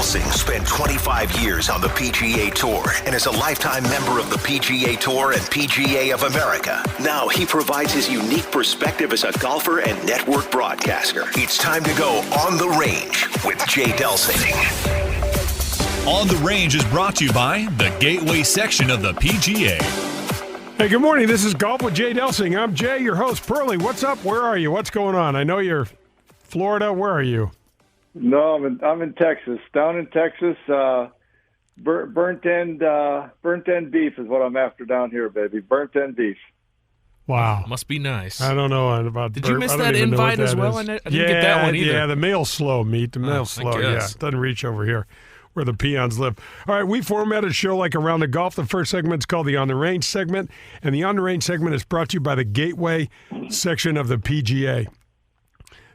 Delsing spent 25 years on the PGA Tour and is a lifetime member of the PGA Tour and PGA of America. Now he provides his unique perspective as a golfer and network broadcaster. It's time to go on the range with Jay Delsing. On the Range is brought to you by the Gateway section of the PGA. Hey, good morning. This is Golf with Jay Delsing. I'm Jay, your host. Pearlie, what's up? Where are you? What's going on? I know you're Florida. Where are you? No, I'm in Texas. Down in Texas, burnt end beef is what I'm after down here, baby. Burnt end beef. Wow, must be nice. I don't know about. Did you miss that invite as well? I didn't get that one either. Yeah, the mail's slow, meat. The mail's slow. Yeah, it doesn't reach over here where the peons live. All right, we formatted a show like Around the Golf. The first segment's called the On the Range segment, and the On the Range segment is brought to you by the Gateway section of the PGA.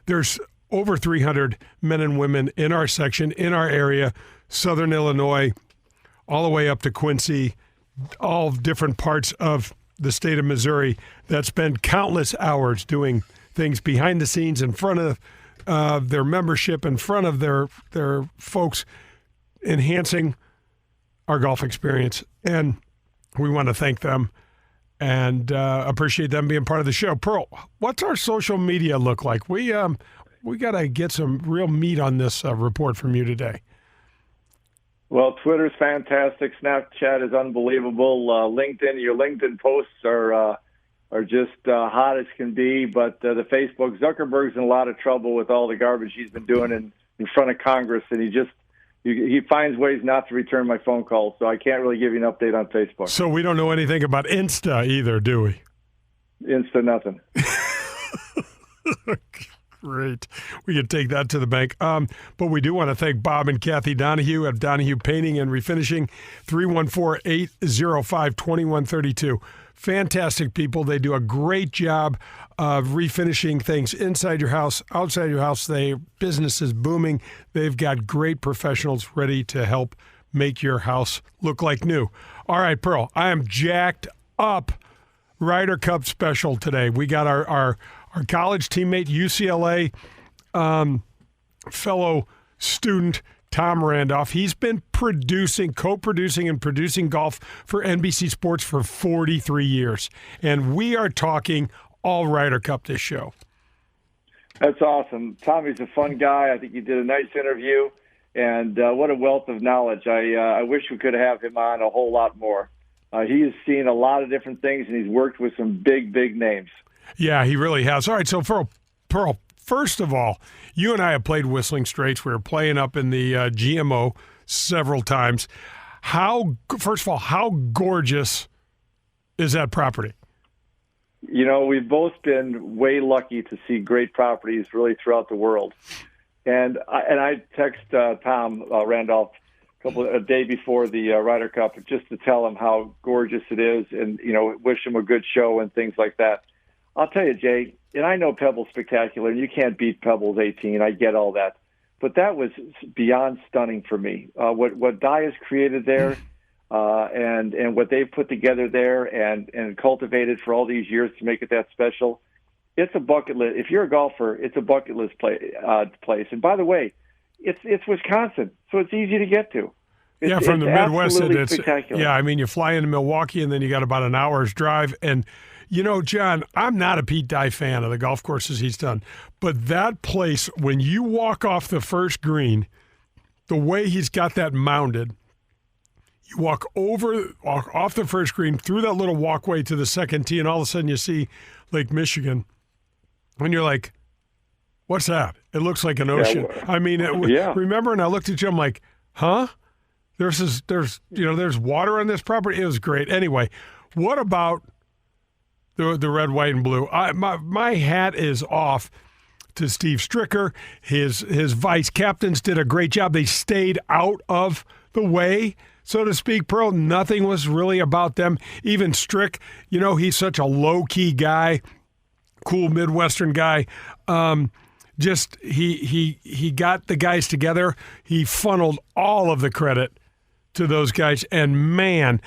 There's over 300 men and women in our section, in our area, Southern Illinois, all the way up to Quincy, all different parts of the state of Missouri that spend countless hours doing things behind the scenes in front of their membership, in front of their folks, enhancing our golf experience. And we want to thank them and appreciate them being part of the show. Pearl, what's our social media look like? We got to get some real meat on this report from you today. Well, Twitter's fantastic. Snapchat is unbelievable. LinkedIn, your LinkedIn posts are just hot as can be. But the Facebook, Zuckerberg's in a lot of trouble with all the garbage he's been doing in front of Congress, and he finds ways not to return my phone calls. So I can't really give you an update on Facebook. So we don't know anything about Insta either, do we? Insta nothing. Great. We can take that to the bank. But we do want to thank Bob and Kathy Donahue at Donahue Painting and Refinishing, 314-805-2132. Fantastic people. They do a great job of refinishing things inside your house, outside your house. Their business is booming. They've got great professionals ready to help make your house look like new. All right, Pearl, I am jacked up. Ryder Cup Special today. We got our college teammate, UCLA fellow student, Tom Randolph. He's been co-producing and producing golf for NBC Sports for 43 years. And we are talking all Ryder Cup this show. That's awesome. Tommy's a fun guy. I think he did a nice interview. And what a wealth of knowledge. I wish we could have him on a whole lot more. He has seen a lot of different things, and he's worked with some big, big names. Yeah, he really has. All right, so Pearl, first of all, you and I have played Whistling Straits. We were playing up in the GMO several times. First of all, how gorgeous is that property? You know, we've both been way lucky to see great properties really throughout the world. And I text Tom Randolph a day before the Ryder Cup just to tell him how gorgeous it is and, wish him a good show and things like that. I'll tell you, Jay, and I know Pebble's spectacular, and you can't beat Pebble's 18. I get all that. But that was beyond stunning for me. What Dye has created there and what they've put together there and cultivated for all these years to make it that special, it's a bucket list. If you're a golfer, it's a bucket list place. And by the way, it's Wisconsin, so it's easy to get to. From the Midwest, it's spectacular. Yeah, I mean, you fly into Milwaukee, and then you got about an hour's drive. And, John, I'm not a Pete Dye fan of the golf courses he's done. But that place, when you walk off the first green, the way he's got that mounded, you walk off the first green, through that little walkway to the second tee, and all of a sudden you see Lake Michigan. And you're like, what's that? It looks like an ocean. Remember, and I looked at you, I'm like, huh? There's water on this property. It was great. Anyway, what about the red, white, and blue? My hat is off to Steve Stricker. His vice captains did a great job. They stayed out of the way, so to speak. Pearl, nothing was really about them. Even Strick, he's such a low-key guy, cool Midwestern guy. He got the guys together. He funneled all of the credit to those guys. And man,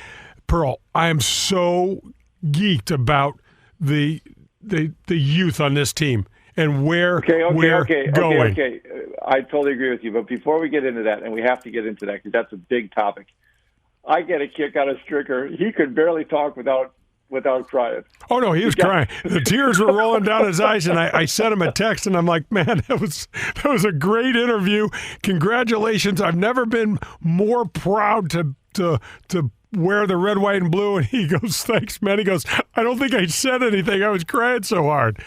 Pearl, I am so geeked about the youth on this team and where we're going. Okay. I totally agree with you. But before we get into that, and we have to get into that because that's a big topic, I get a kick out of Stricker. He could barely talk without crying. Oh, no, he was crying. The tears were rolling down his eyes, and I sent him a text, and I'm like, man, that was a great interview. Congratulations. I've never been more proud to wear the red, white, and blue. And he goes, thanks, man. He goes, I don't think I said anything. I was crying so hard.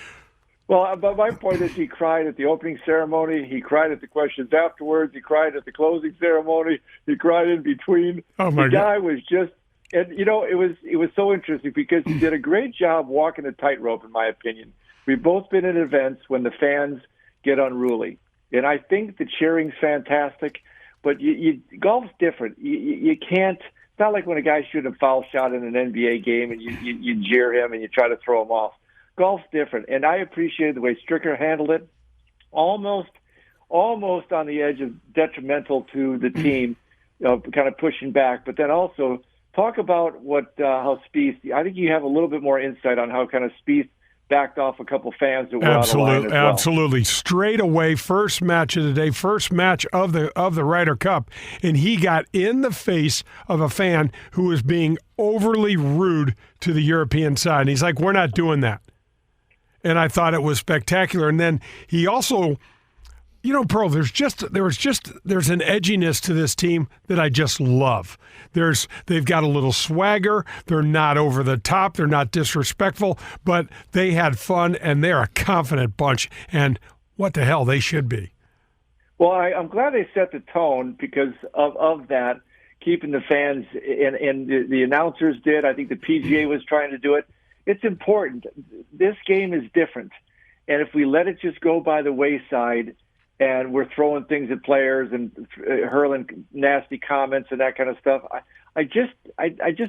Well, but my point is he cried at the opening ceremony. He cried at the questions afterwards. He cried at the closing ceremony. He cried in between. Oh, my God. The guy was just – and, you know, it was so interesting because he did a great job walking a tightrope, in my opinion. We've both been at events when the fans get unruly. And I think the cheering's fantastic, but golf's different. You can't – it's not like when a guy's shooting a foul shot in an NBA game and you jeer him and you try to throw him off. Golf's different, and I appreciated the way Stricker handled it, almost on the edge of detrimental to the team, kind of pushing back. But then also talk about how Spieth. I think you have a little bit more insight on how kind of Spieth backed off a couple fans that were out of line as well. Absolutely. Straight away, first match of the day, first match of the Ryder Cup, and he got in the face of a fan who was being overly rude to the European side. And he's like, we're not doing that. And I thought it was spectacular. And then he also, you know, Pearl, there's an edginess to this team that I just love. They've got a little swagger. They're not over the top. They're not disrespectful, but they had fun, and they're a confident bunch. And what the hell, they should be. Well, I'm glad they set the tone because of that, keeping the fans, and the announcers did. I think the PGA was trying to do it. It's important. This game is different. And if we let it just go by the wayside and we're throwing things at players and hurling nasty comments and that kind of stuff, I just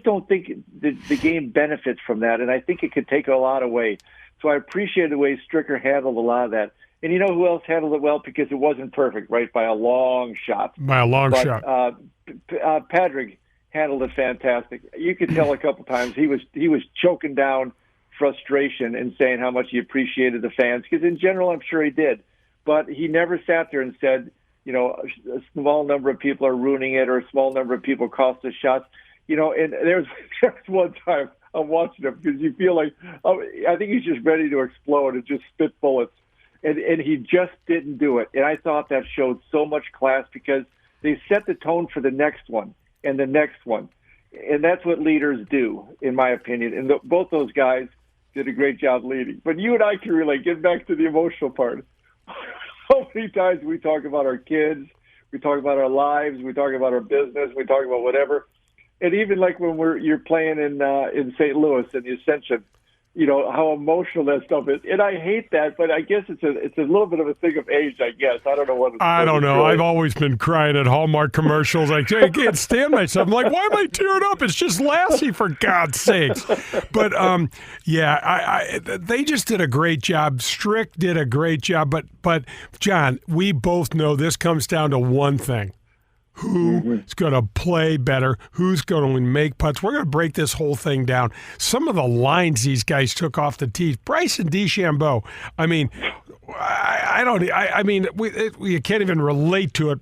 don't think the game benefits from that. And I think it could take a lot away. So I appreciate the way Stricker handled a lot of that. And you know who else handled it well? Because it wasn't perfect, right? By a long shot. Shot. Padraig handled it fantastic. You could tell a couple times he was choking down frustration and saying how much he appreciated the fans, because in general I'm sure he did. But he never sat there and said, you know, a small number of people are ruining it or a small number of people cost us shots. You know, and there's one time I'm watching him because you feel like, I think he's just ready to explode and just spit bullets. And he just didn't do it. And I thought that showed so much class because they set the tone for the next one and the next one. And that's what leaders do, in my opinion. And both those guys did a great job leading. But you and I can relate. Get back to the emotional part. So many times we talk about our kids, we talk about our lives, we talk about our business, we talk about whatever. And even like when you're playing in St. Louis in the Ascension, you know, how emotional that stuff is. And I hate that, but I guess it's a little bit of a thing of age, I guess. I don't know what it's I don't know. Really. I've always been crying at Hallmark commercials. Like, I can't stand myself. I'm like, why am I tearing up? It's just Lassie, for God's sakes. But, they just did a great job. Strick did a great job. But John, we both know this comes down to one thing. Who's going to play better? Who's going to make putts? We're going to break this whole thing down. Some of the lines these guys took off the tee. Bryson DeChambeau. I mean, we can't even relate to it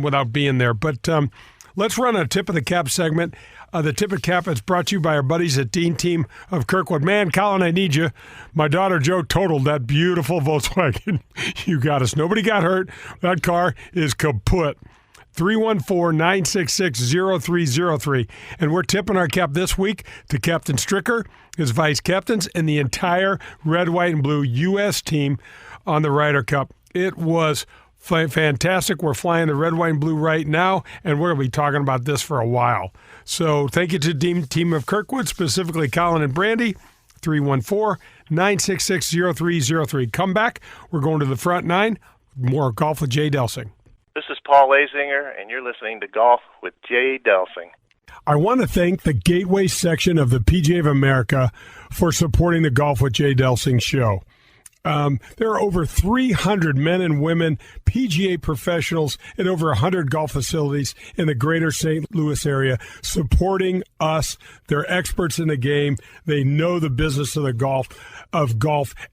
without being there. But let's run a tip of the cap segment. The tip of the cap is brought to you by our buddies at Dean Team of Kirkwood. Man, Colin, I need you. My daughter Jo totaled that beautiful Volkswagen. You got us. Nobody got hurt. That car is kaput. 314-966-0303. And we're tipping our cap this week to Captain Stricker, his vice captains, and the entire red, white, and blue U.S. team on the Ryder Cup. It was fantastic. We're flying the red, white, and blue right now, and we're going to be talking about this for a while. So thank you to the team of Kirkwood, specifically Colin and Brandy. 314-966-0303. Come back. We're going to the front nine. More golf with Jay Delsing. This is Paul Lazinger, and you're listening to Golf with Jay Delsing. I want to thank the Gateway section of the PGA of America for supporting the Golf with Jay Delsing show. There are over 300 men and women PGA professionals at over 100 golf facilities in the greater St. Louis area supporting us. They're experts in the game. They know the business of golf.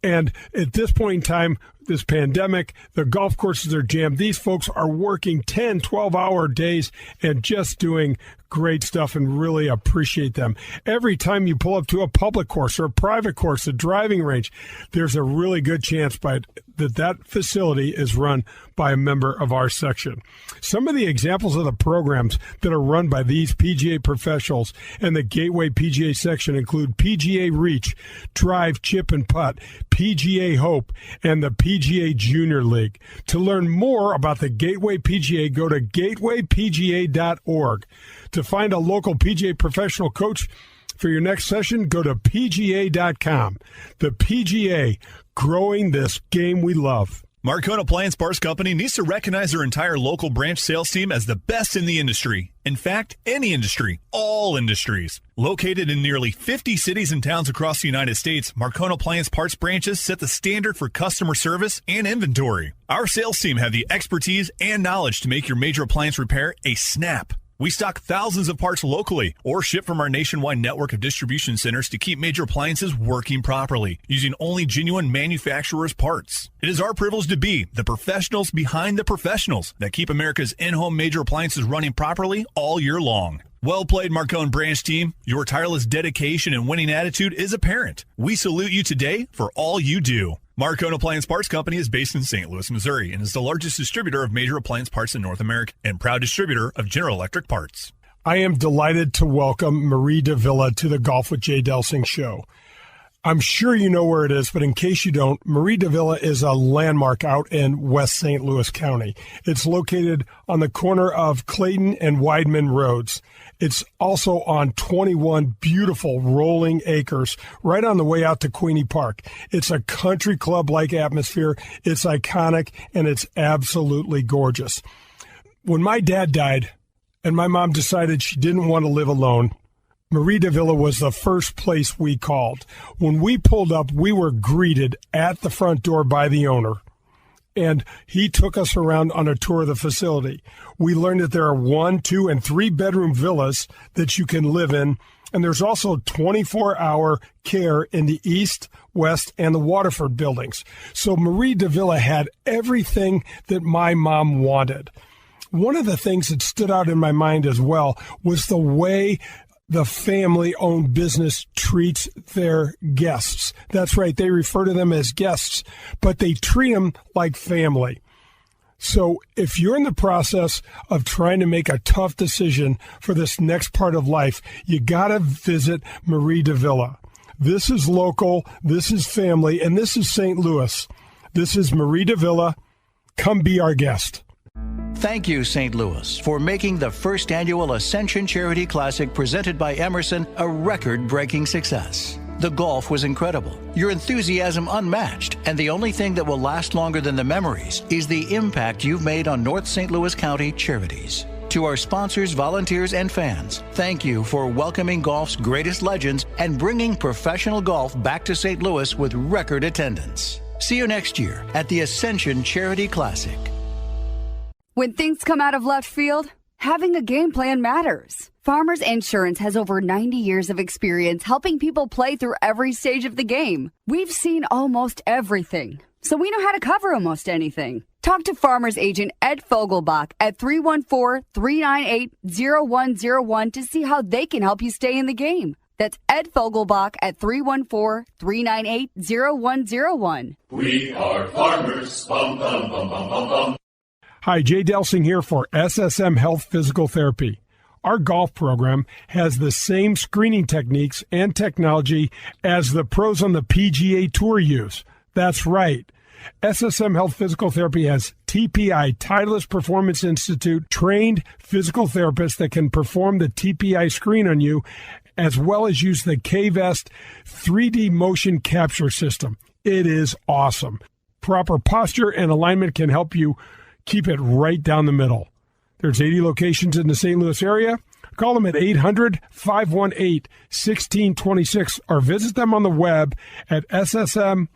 And at this point in time, this pandemic, the golf courses are jammed. These folks are working 10, 12-hour days and just doing great stuff, and really appreciate them. Every time you pull up to a public course or a private course, a driving range, there's a really good chance that facility is run by a member of our section. Some of the examples of the programs that are run by these PGA professionals and the Gateway PGA section include PGA Reach, Drive, Chip, and Putt, PGA Hope, and the PGA Junior League. To learn more about the Gateway PGA, go to gatewaypga.org. To find a local PGA professional coach for your next session, go to pga.com. The PGA, growing this game we love. Marcone Appliance Parts Company needs to recognize their entire local branch sales team as the best in the industry. In fact, any industry, all industries. Located in nearly 50 cities and towns across the United States, Marcone Appliance Parts branches set the standard for customer service and inventory. Our sales team have the expertise and knowledge to make your major appliance repair a snap. We stock thousands of parts locally or ship from our nationwide network of distribution centers to keep major appliances working properly, using only genuine manufacturer's parts. It is our privilege to be the professionals behind the professionals that keep America's in-home major appliances running properly all year long. Well played, Marcone branch team. Your tireless dedication and winning attitude is apparent. We salute you today for all you do. Marcone Appliance Parts Company is based in St. Louis, Missouri, and is the largest distributor of major appliance parts in North America and proud distributor of General Electric parts. I am delighted to welcome Marie Davila to the Golf with Jay Delsing show. I'm sure you know where it is, but in case you don't, Marie Davila is a landmark out in West St. Louis County. It's located on the corner of Clayton and Weidman Roads. It's also on 21 beautiful rolling acres right on the way out to Queenie Park. It's a country club-like atmosphere. It's iconic, and it's absolutely gorgeous. When my dad died and my mom decided she didn't want to live alone, Marie Davila was the first place we called. When we pulled up, we were greeted at the front door by the owner, and he took us around on a tour of the facility. We learned that there are 1, 2, and 3 bedroom villas that you can live in, and there's also 24-hour care in the East, West, and the Waterford buildings. So Marie Davila had everything that my mom wanted. One of the things that stood out in my mind as well was the way the family-owned business treats their guests. That's right, they refer to them as guests, but they treat them like family. So if you're in the process of trying to make a tough decision for this next part of life, you got to visit Marie Davila. This is local, this is family, and this is St. Louis. This is Marie Davila. Come be our guest. Thank you, St. Louis, for making the first annual Ascension Charity Classic presented by Emerson a record-breaking success. The golf was incredible, your enthusiasm unmatched, and the only thing that will last longer than the memories is the impact you've made on North St. Louis County charities. To our sponsors, volunteers, and fans, thank you for welcoming golf's greatest legends and bringing professional golf back to St. Louis with record attendance. See you next year at the Ascension Charity Classic. When things come out of left field, having a game plan matters. Farmers Insurance has over 90 years of experience helping people play through every stage of the game. We've seen almost everything, so we know how to cover almost anything. Talk to Farmers Agent Ed Fogelbach at 314-398-0101 to see how they can help you stay in the game. That's Ed Fogelbach at 314-398-0101. We are farmers. Bum, bum, bum, bum, bum, bum. Hi, Jay Delsing here for SSM Health Physical Therapy. Our golf program has the same screening techniques and technology as the pros on the PGA Tour use. That's right. SSM Health Physical Therapy has TPI, Titleist Performance Institute, trained physical therapists that can perform the TPI screen on you, as well as use the K-Vest 3D motion capture system. It is awesome. Proper posture and alignment can help you keep it right down the middle. There's 80 locations in the St. Louis area. Call them at 800-518-1626 or visit them on the web at ssmphp.com.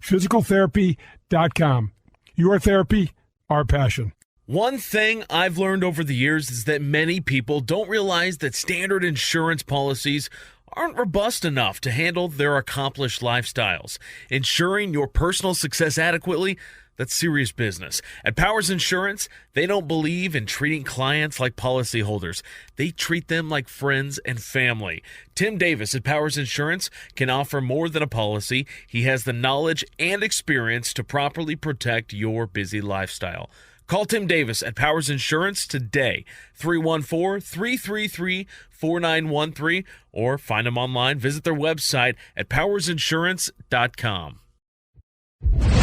physicaltherapy.com. Your therapy, our passion. One thing I've learned over the years is that many people don't realize that standard insurance policies aren't robust enough to handle their accomplished lifestyles. Ensuring your personal success adequately, that's serious business. At Powers Insurance, they don't believe in treating clients like policyholders. They treat them like friends and family. Tim Davis at Powers Insurance can offer more than a policy. He has the knowledge and experience to properly protect your busy lifestyle. Call Tim Davis at Powers Insurance today, 314-333-4913, or find them online. Visit their website at powersinsurance.com.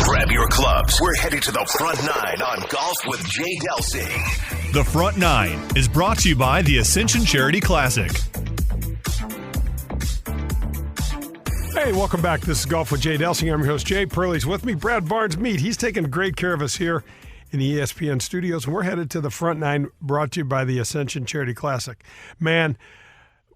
Grab your clubs. We're headed to the front nine on Golf with Jay Delsing. The Front Nine is brought to you by the Ascension Charity Classic. Hey, welcome back. This is Golf with Jay Delsing. I'm your host, Jay. Pearlie's with me. Brad Barnes-Mead. He's taking great care of us here in the ESPN studios, and we're headed to the Front Nine, brought to you by the Ascension Charity Classic. Man,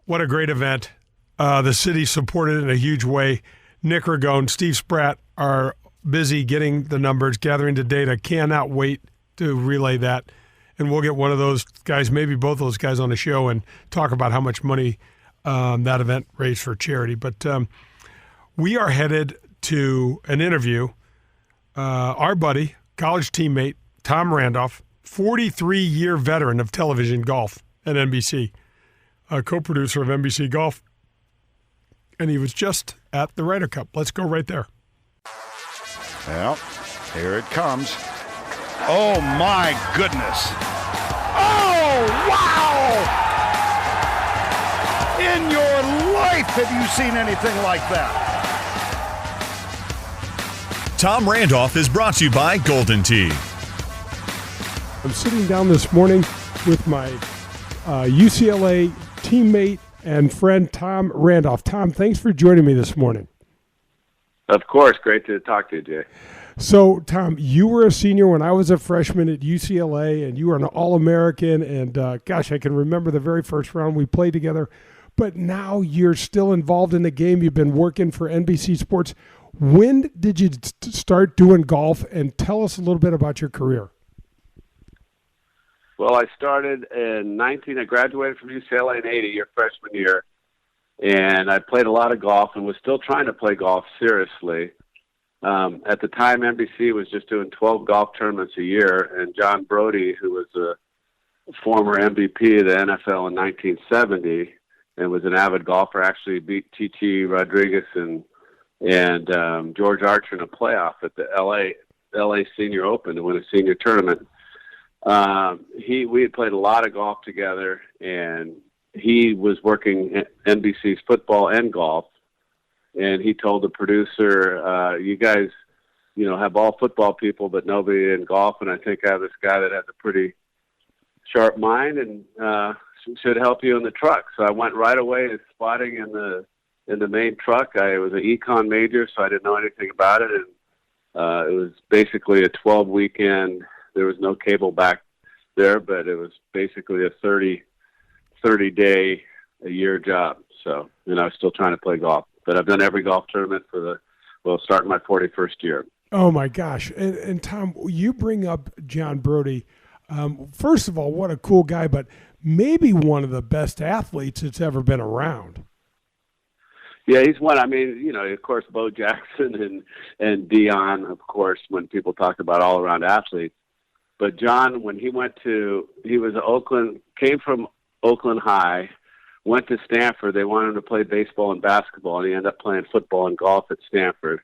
what a great event. The city supported it in a huge way. Nick Ragone, Steve Spratt are busy getting the numbers, gathering the data. Cannot wait to relay that. And we'll get one of those guys, maybe both those guys, on the show and talk about how much money that event raised for charity. But we are headed to an interview. Our buddy, college teammate, Tom Randolph, 43-year veteran of television golf at NBC, a co-producer of NBC Golf, and he was just at the Ryder Cup. Let's go right there. Well, here it comes. Oh, my goodness. Oh, wow! In your life, have you seen anything like that? Tom Randolph is brought to you by Golden Tee. I'm sitting down this morning with my UCLA teammate and friend, Tom Randolph. Tom, thanks for joining me this morning. Of course. Great to talk to you, Jay. So, Tom, you were a senior when I was a freshman at UCLA, and you were an All-American, and gosh, I can remember the very first round we played together. But now you're still involved in the game. You've been working for NBC Sports. When did you start doing golf, and tell us a little bit about your career? Well, I started in I graduated from UCLA in 80, your freshman year, and I played a lot of golf and was still trying to play golf seriously. At the time, NBC was just doing 12 golf tournaments a year, and John Brody, who was a former MVP of the NFL in 1970 and was an avid golfer, actually beat T.T. Rodriguez and George Archer in a playoff at the LA Senior Open to win a senior tournament. We had played a lot of golf together, and he was working at NBC's football and golf. And he told the producer, you guys, have all football people, but nobody in golf. And I think I have this guy that has a pretty sharp mind and should help you in the truck. So I went right away to spotting in the main truck. I was an econ major, so I didn't know anything about it. And it was basically a 12 weekend. There was no cable back there, but it was basically a 30-day a year job. So, I was still trying to play golf. But I've done every golf tournament starting my 41st year. Oh, my gosh. And Tom, you bring up John Brody. First of all, what a cool guy, but maybe one of the best athletes that's ever been around. Yeah, he's one. I mean, of course, Bo Jackson and Dion, of course, when people talk about all-around athletes. But John, when he came from Oakland High, went to Stanford. They wanted him to play baseball and basketball, and he ended up playing football and golf at Stanford.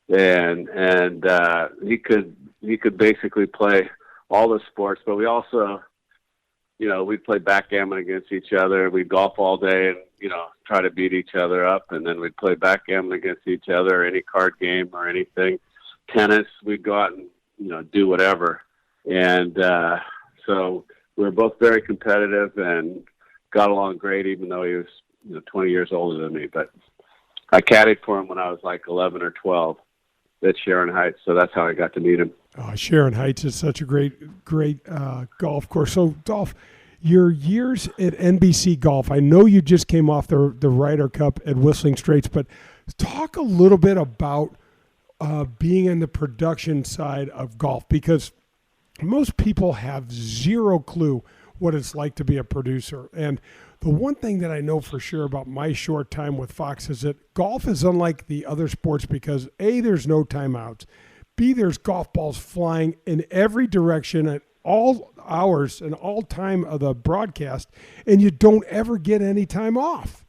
And he could basically play all the sports. But we also, we'd play backgammon against each other. We'd golf all day and try to beat each other up, and then we'd play backgammon against each other, any card game or anything. Tennis, we'd go out and do whatever. And so we were both very competitive and got along great, even though he was 20 years older than me. But I caddied for him when I was like 11 or 12 at Sharon Heights, so that's how I got to meet him. Oh, Sharon Heights is such a great golf course. So, Dolph, your years at NBC Golf, I know you just came off the Ryder Cup at Whistling Straits, but talk a little bit about being in the production side of golf, because most people have zero clue what it's like to be a producer. And the one thing that I know for sure about my short time with Fox is that golf is unlike the other sports because A, there's no timeouts. B, there's golf balls flying in every direction at all hours and all time of the broadcast, and you don't ever get any time off.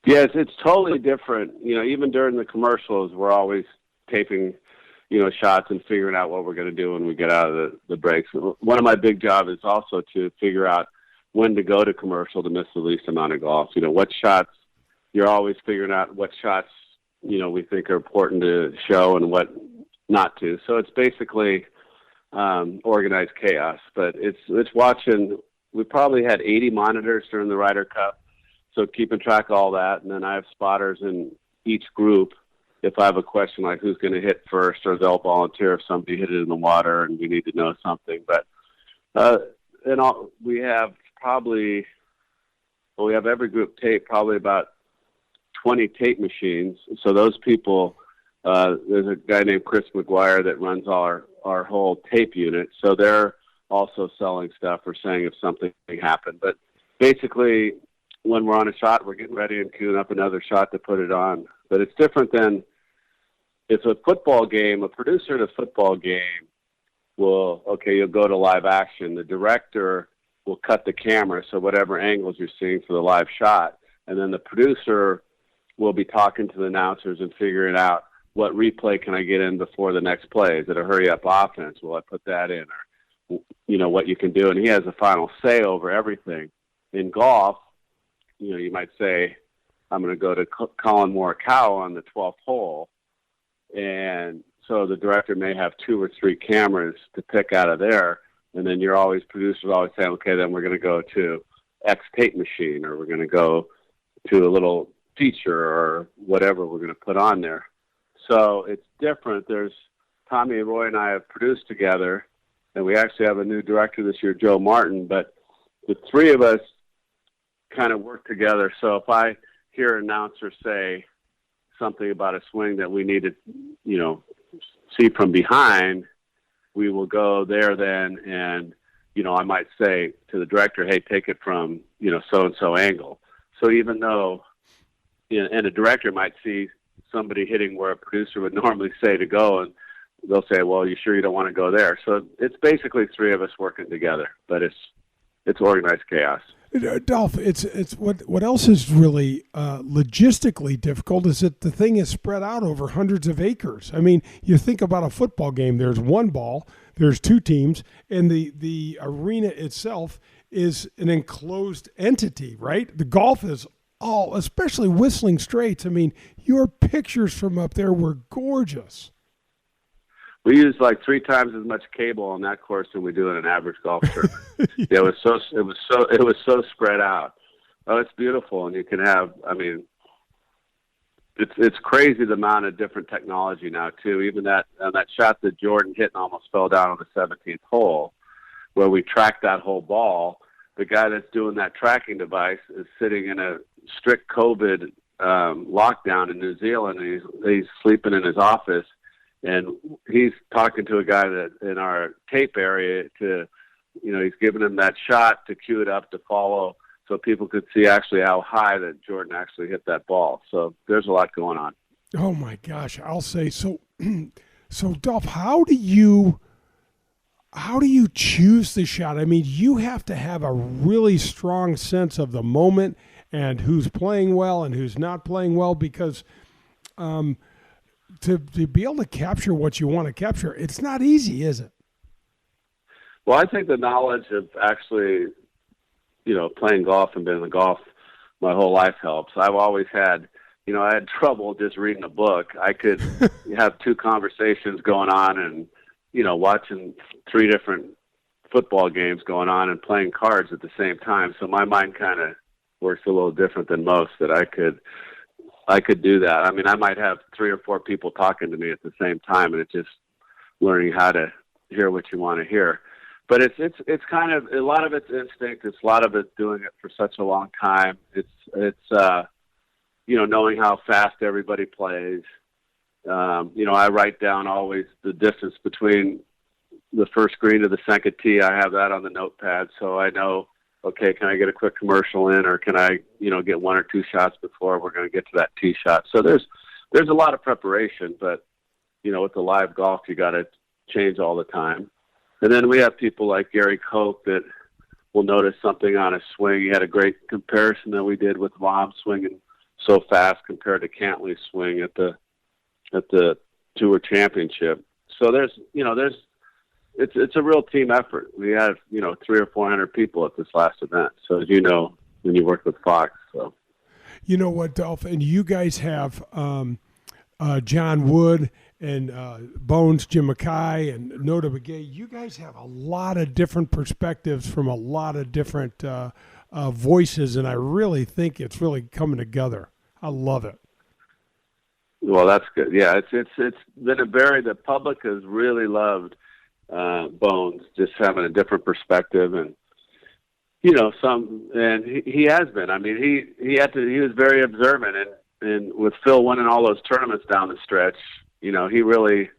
Yes, it's totally different. Even during the commercials, we're always taping, shots and figuring out what we're going to do when we get out of the breaks. One of my big jobs is also to figure out when to go to commercial to miss the least amount of golf. What shots, you're always figuring out what shots, we think are important to show and what not to. So it's basically organized chaos, but it's watching. We probably had 80 monitors during the Ryder Cup. So keeping track of all that, and then I have spotters in each group. If I have a question like who's going to hit first, or they'll volunteer if somebody hit it in the water and we need to know something. But we have every group tape, probably about 20 tape machines. So those people, there's a guy named Chris McGuire that runs our whole tape unit. So they're also selling stuff or saying if something happened. But basically, when we're on a shot, we're getting ready and queuing up another shot to put it on. But it's different than it's a football game. A producer at a football game you'll go to live action. The director will cut the camera, so whatever angles you're seeing for the live shot. And then the producer will be talking to the announcers and figuring out what replay can I get in before the next play. Is it a hurry-up offense? Will I put that in? Or, what you can do. And he has the final say over everything. In golf, you might say, I'm going to go to Colin Morikawa on the 12th hole. And so the director may have 2 or 3 cameras to pick out of there. And then producers always saying, okay, then we're going to go to X tape machine, or we're going to go to a little feature or whatever we're going to put on there. So it's different. There's Tommy, Roy, and I have produced together, and we actually have a new director this year, Joe Martin. But the 3 of us kind of work together. So if I hear an announcer say something about a swing that we need to, see from behind, we will go there then, and I might say to the director, hey, take it from so-and-so angle. So even though and a director might see somebody hitting where a producer would normally say to go, and they'll say, well, you sure you don't want to go there? So it's basically 3 of us working together, but it's organized chaos. Dolph, it's what else is really logistically difficult is that the thing is spread out over hundreds of acres. I mean, you think about a football game. There's one ball, there's 2 teams, and the arena itself is an enclosed entity, right? The golf is all, especially Whistling Straits. I mean, your pictures from up there were gorgeous. We use like 3 times as much cable on that course than we do in an average golf tournament. It was so spread out. Oh, it's beautiful, and you can have. I mean, it's crazy the amount of different technology now too. Even that shot that Jordan hit and almost fell down on the 17th hole, where we tracked that whole ball. The guy that's doing that tracking device is sitting in a strict COVID lockdown in New Zealand, and he's sleeping in his office. And he's talking to a guy that in our tape area to, he's giving him that shot to cue it up to follow so people could see actually how high that Jordan actually hit that ball. So there's a lot going on. Oh my gosh. I'll say, so Dolph, how do you choose the shot? I mean, you have to have a really strong sense of the moment and who's playing well and who's not playing well, because, to be able to capture what you want to capture, it's not easy, is it? Well, I think the knowledge of actually, playing golf and being in golf my whole life helps. I've always had, I had trouble just reading a book. I could have 2 conversations going on and, watching 3 different football games going on and playing cards at the same time. So my mind kind of works a little different than most, that I could do that. I mean, I might have 3 or 4 people talking to me at the same time, and it's just learning how to hear what you want to hear. But it's kind of, a lot of it's instinct. It's a lot of it doing it for such a long time. It's knowing how fast everybody plays. I write down always the distance between the first green to the second tee. I have that on the notepad, so I know, okay, can I get a quick commercial in, or can I, get one or two shots before we're going to get to that tee shot? So there's a lot of preparation, but, with the live golf, you got to change all the time. And then we have people like Gary Koch that will notice something on a swing. He had a great comparison that we did with Rom swinging so fast compared to Cantley's swing at the Tour Championship. So it's a real team effort. We had 300 or 400 people at this last event. So as you know, when you work with Fox, so you know what, Dolph, and you guys have John Wood and Bones, Jim Mackay, and Nota Begay. You guys have a lot of different perspectives from a lot of different voices, and I really think it's really coming together. I love it. Well, that's good. Yeah, it's been the public has really loved Bones, just having a different perspective, and he has been. I mean, he was very observant, and with Phil winning all those tournaments down the stretch, he really,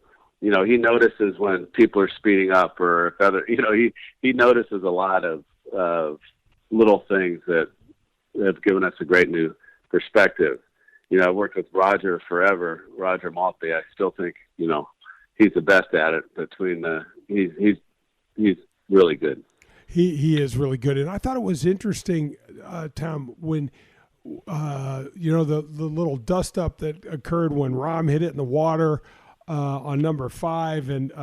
he notices when people are speeding up, or if other, he notices a lot of little things that have given us a great new perspective. I worked with Roger forever, Roger Maltby. I still think, he's the best at it. He's really good. He is really good. And I thought it was interesting, Tom, when, the little dust up that occurred when Rahm hit it in the water on number 5, and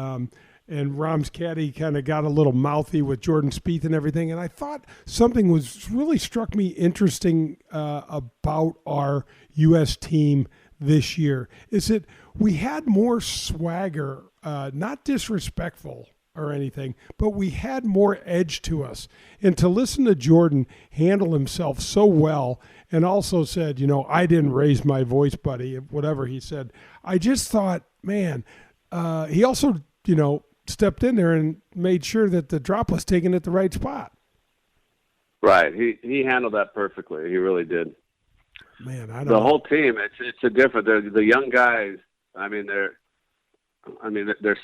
Rahm's caddy kind of got a little mouthy with Jordan Spieth and everything. And I thought something was really struck me interesting about our U.S. team this year is that we had more swagger, not disrespectful or anything, but we had more edge to us. And to listen to Jordan handle himself so well, and also said, I didn't raise my voice, buddy, whatever he said. I just thought, man, he also, stepped in there and made sure that the drop was taken at the right spot. Right. He handled that perfectly. He really did. Man, the whole team, it's a different, the young guys, they're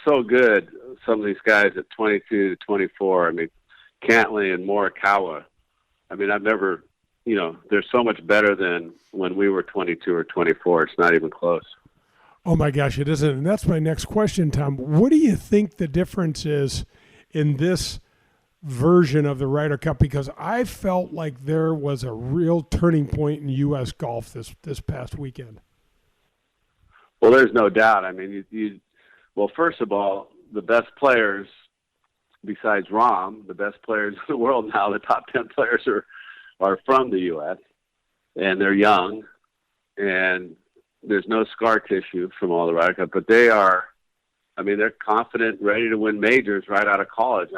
so good. Some of these guys at 22 to 24, Cantley and Morikawa. I've never, they're so much better than when we were 22 or 24. It's not even close. Oh my gosh, it isn't. And that's my next question, Tom. What do you think the difference is in this version of the Ryder Cup? Because I felt like there was a real turning point in U.S. golf this past weekend. Well, there's no doubt. Well, first of all, the best players, besides Rahm, the best players in the world now, the top 10 players are from the U.S., and they're young, and there's no scar tissue from all the Ryder Cup, but they are, they're confident, ready to win majors right out of college.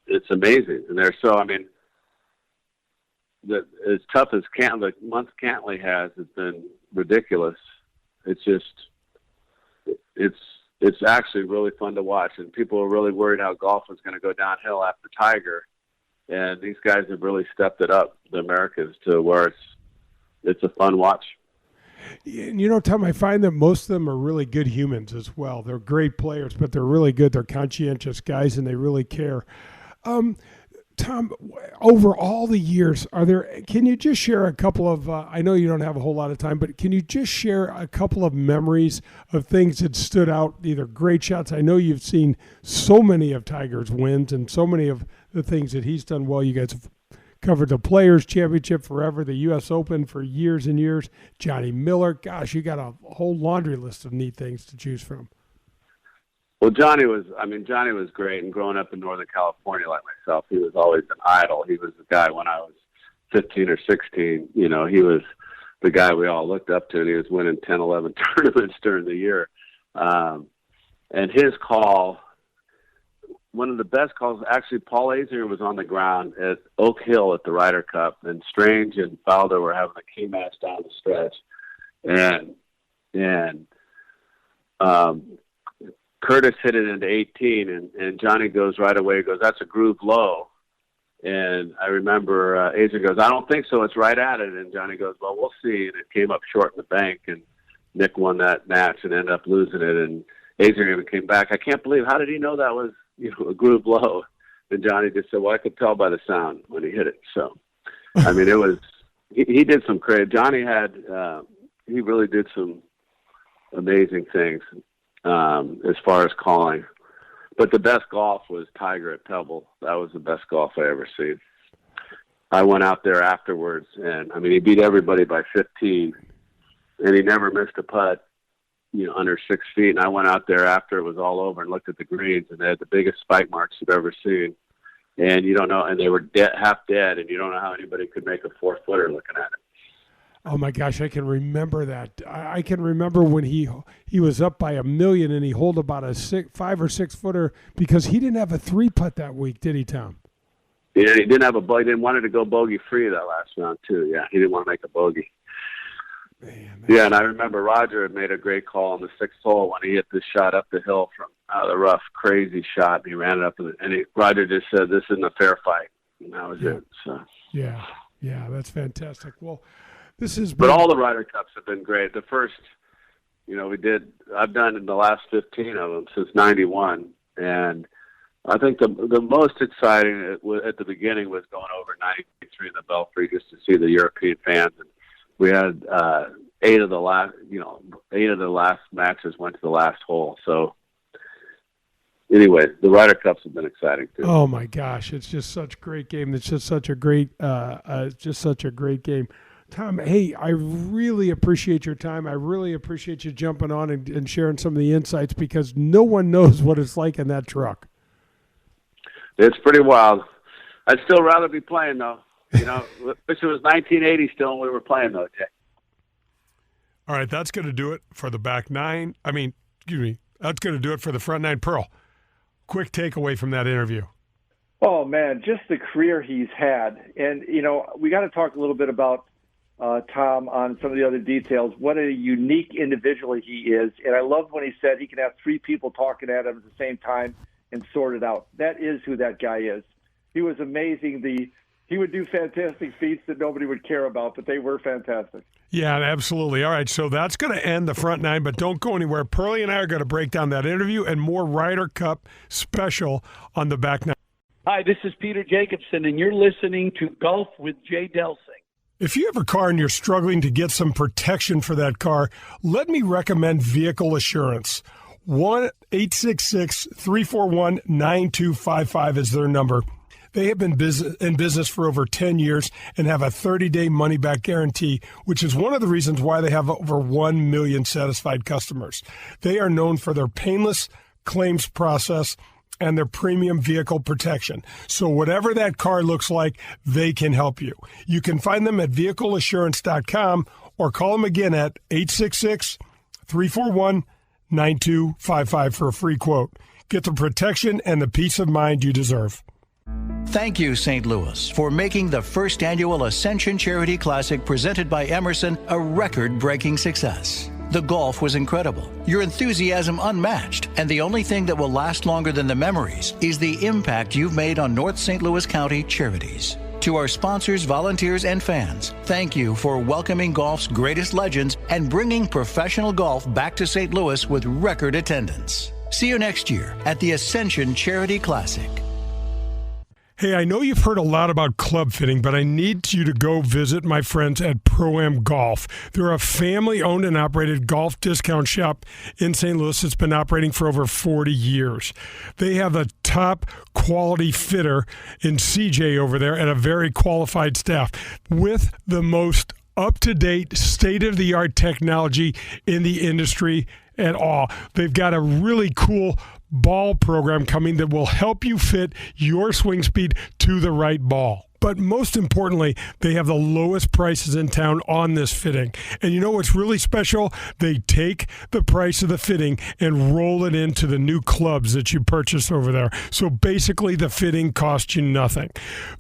It's amazing. And they're so, as tough as the month Cantley has been ridiculous. It's just, it's actually really fun to watch. And people are really worried how golf was going to go downhill after Tiger. And these guys have really stepped it up, the Americans, to where it's a fun watch. Tom, I find that most of them are really good humans as well. They're great players, but they're really good. They're conscientious guys, and they really care. Tom, over all the years, can you just share a couple of, I know you don't have a whole lot of time, but can you just share a couple of memories of things that stood out, either great shots? I know you've seen so many of Tiger's wins and so many of the things that he's done well. You guys have covered the Players' Championship forever, the U.S. Open for years and years, Johnny Miller. Gosh, you got a whole laundry list of neat things to choose from. Well, Johnny was great, and growing up in Northern California like myself, he was always an idol. He was the guy when I was 15 or 16, he was the guy we all looked up to, and he was winning 10, 11 tournaments during the year. And his call, one of the best calls, actually, Paul Azinger was on the ground at Oak Hill at the Ryder Cup, and Strange and Faldo were having a key match down the stretch. And Curtis hit it into 18, and Johnny goes right away, goes, "That's a groove low." And I remember Azinger goes, "I don't think so, it's right at it." And Johnny goes, "Well, we'll see." And it came up short in the bank, and Nick won that match and ended up losing it, and Azinger even came back. I can't believe, how did he know that was, a groove blow? And Johnny just said, well, I could tell by the sound when he hit it. So, I mean, it was, he did some crazy. Johnny had, he really did some amazing things as far as calling. But the best golf was Tiger at Pebble. That was the best golf I ever seen. I went out there afterwards, and, he beat everybody by 15, and he never missed a putt, under 6 feet. And I went out there after it was all over and looked at the greens, and they had the biggest spike marks you've ever seen. And you don't know, and they were half dead, and you don't know how anybody could make a 4-footer looking at it. Oh my gosh, I can remember that. I can remember when he was up by $1 million and he holed about a 5 or 6 footer because he didn't have a 3-putt that week, did he, Tom? Yeah, he didn't have a bogey. He didn't want to go bogey free that last round too. Yeah, he didn't want to make a bogey. Man, yeah, and I remember Roger had made a great call on the 6th hole when he hit this shot up the hill from out of the rough, crazy shot, and he ran it up, and Roger just said, "This isn't a fair fight," and that was it. So yeah, that's fantastic. Well, this is. But all the Ryder Cups have been great. The first, I've done in the last 15 of them since '91, and I think the most exciting at the beginning was going over 93 in the Belfry just to see the European fans. And we had 8 of the last matches went to the last hole. So anyway, the Ryder Cups have been exciting too. Oh my gosh, it's just such a great game. It's just such a great, game. Tom, hey, I really appreciate your time. I really appreciate you jumping on and sharing some of the insights because no one knows what it's like in that truck. It's pretty wild. I'd still rather be playing, though. Wish it was 1980 still when we were playing, though, Jay. All right, that's going to do it for the back nine. That's going to do it for the front nine. Pearl, quick takeaway from that interview. Oh, man, just the career he's had. And, we got to talk a little bit about Tom on some of the other details. What a unique individual he is. And I love when he said he can have 3 people talking at him at the same time and sort it out. That is who that guy is. He was amazing. He would do fantastic feats that nobody would care about, but they were fantastic. Yeah, absolutely. All right, so that's going to end the front nine, but don't go anywhere. Pearlie and I are going to break down that interview and more Ryder Cup special on the back nine. Hi, this is Peter Jacobson, and you're listening to Golf with Jay Delsing. If you have a car and you're struggling to get some protection for that car, let me recommend Vehicle Assurance. 1-866-341-9255 is their number. They have been in business for over 10 years and have a 30-day money-back guarantee, which is one of the reasons why they have over 1 million satisfied customers. They are known for their painless claims process and their premium vehicle protection. So whatever that car looks like, they can help you. You can find them at vehicleassurance.com or call them again at 866-341-9255 for a free quote. Get the protection and the peace of mind you deserve. Thank you, St. Louis, for making the first annual Ascension Charity Classic presented by Emerson a record-breaking success. The golf was incredible, your enthusiasm unmatched, and the only thing that will last longer than the memories is the impact you've made on North St. Louis County charities. To our sponsors, volunteers, and fans, thank you for welcoming golf's greatest legends and bringing professional golf back to St. Louis with record attendance. See you next year at the Ascension Charity Classic. Hey, I know you've heard a lot about club fitting, but I need you to go visit my friends at Pro-Am Golf. They're a family-owned and operated golf discount shop in St. Louis that's been operating for over 40 years. They have a top quality fitter in CJ over there and a very qualified staff with the most up-to-date, state-of-the-art technology in the industry at all. They've got a really cool ball program coming that will help you fit your swing speed to the right ball. But most importantly, they have the lowest prices in town on this fitting. And you know what's really special? They take the price of the fitting and roll it into the new clubs that you purchase over there. So basically, the fitting costs you nothing.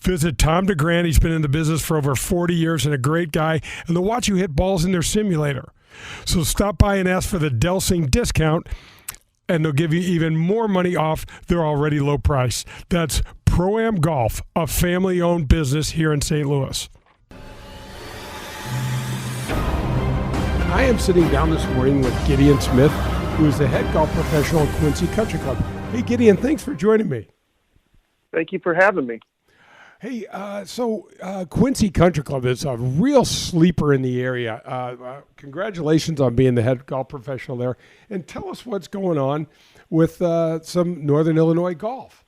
Visit Tom DeGrand. He's been in the business for over 40 years and a great guy. And they'll watch you hit balls in their simulator. So stop by and ask for the Delsing discount, and they'll give you even more money off their already low price. That's Pro-Am Golf, a family-owned business here in St. Louis. I am sitting down this morning with Gideon Smith, who is the head golf professional at Quincy Country Club. Hey, Gideon, thanks for joining me. Thank you for having me. Hey, so Quincy Country Club is a real sleeper in the area. Congratulations on being the head golf professional there. And tell us what's going on with some Northern Illinois golf.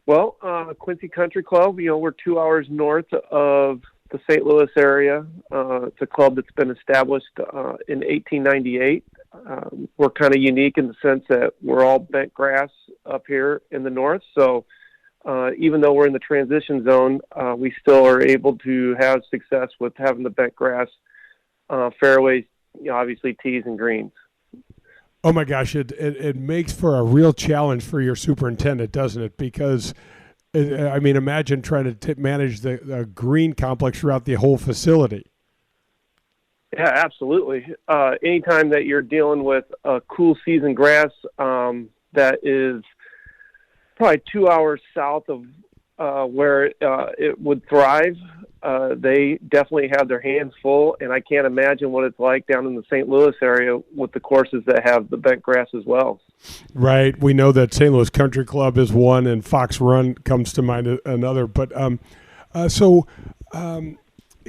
Well, Quincy Country Club, we're 2 hours north of the St. Louis area. It's a club that's been established in 1898. We're kind of unique in the sense that we're all bent grass up here in the north. So even though we're in the transition zone, we still are able to have success with having the bent grass fairways, obviously tees and greens. Oh my gosh, it makes for a real challenge for your superintendent, doesn't it? Because, I mean, imagine trying to manage the green complex throughout the whole facility. Yeah, absolutely. Anytime that you're dealing with a cool season grass that is probably 2 hours south of where it would thrive, they definitely have their hands full, and I can't imagine what it's like down in the St. Louis area with the courses that have the bent grass as well. Right. We know that St. Louis Country Club is one, and Fox Run comes to mind another. But